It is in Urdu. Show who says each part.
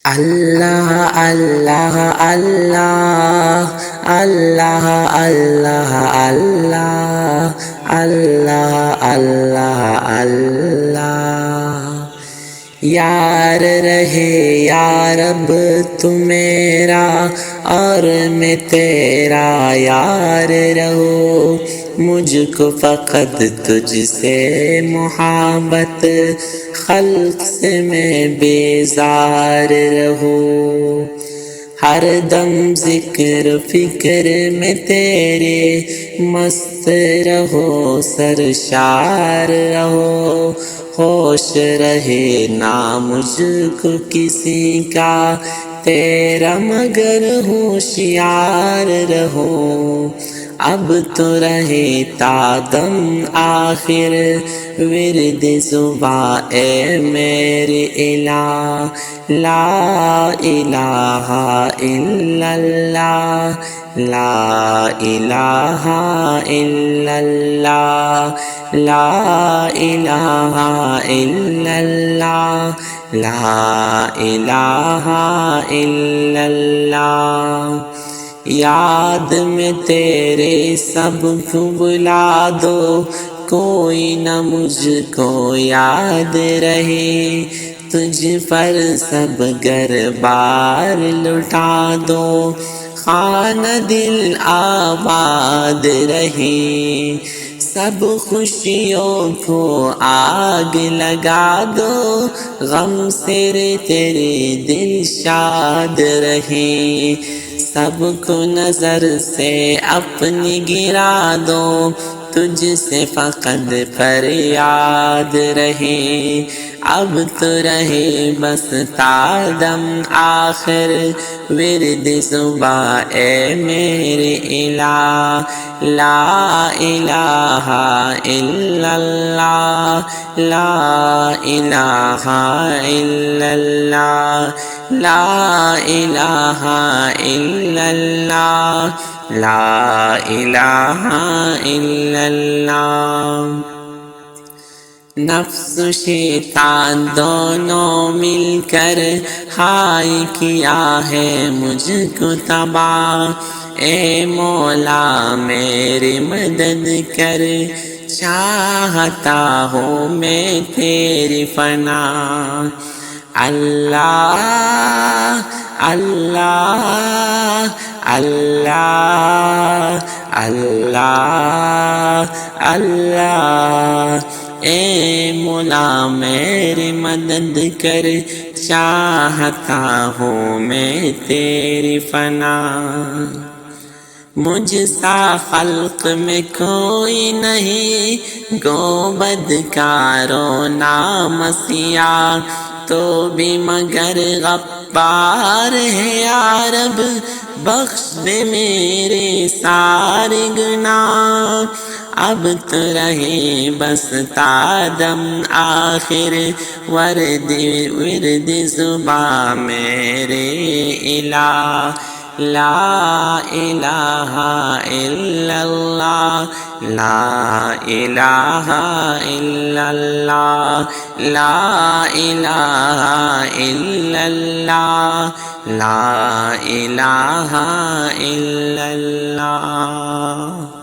Speaker 1: اللہ اللہ اللہ اللہ اللہ اللہ اللہ اللہ اللہ یار رہے یا رب تو میرا اور میں تیرا یار رہو، مجھ کو فقط تجھ سے محبت، خلق سے میں بیزار رہوں، ہر دم ذکر فکر میں تیرے مست رہو، سرشار رہو، ہوش رہے نہ مجھ کو کسی کا، تیرا مگر ہوشیار رہو، اب تو رہے تا دم آخر ورد زباں اے میرے الہ، لا الہ الا اللہ، لا الہ الا اللہ، لا الہ الا اللہ، لا الہ الا اللہ، یاد میں تیرے سب کو بلا دو، کوئی نہ مجھ کو یاد رہے، تجھ پر سب گر بار لٹا دو، خانہ دل آباد رہے، سب خوشیوں کو آگ لگا دو، غم سے تیرے دل شاد رہے، سب کو نظر سے اپنی گرا دو، تجھ سے فقط فریاد رہے، اب تو رہے بس تا دم آخر ورد صبح اے میرے الہ، لا الہ الا اللہ، لا الہ الا اللہ، لا الہ الا اللہ، لا الہ الا اللہ، نفس و شیطان دونوں مل کر ہائے کیا ہے مجھ کو تباہ، اے مولا میری مدد کر، چاہتا ہوں میں تیری فنا، اللہ اللہ اللہ اللہ اللہ، اے مولا میری مدد کر، چاہتا ہوں میں تیری فنا، مجھ سا خلق میں کوئی نہیں، گو بدکارو نامسیاہ، تو بھی مگر غفار ہے یا رب، بخش دے میرے سارے گناہ، اب تو رہے بس تا دم آخر ورد زباں میرے الہ، لا الہ الا اللہ، لا الہ الا اللہ، لا الہ الا اللہ، لا الہ الا اللہ۔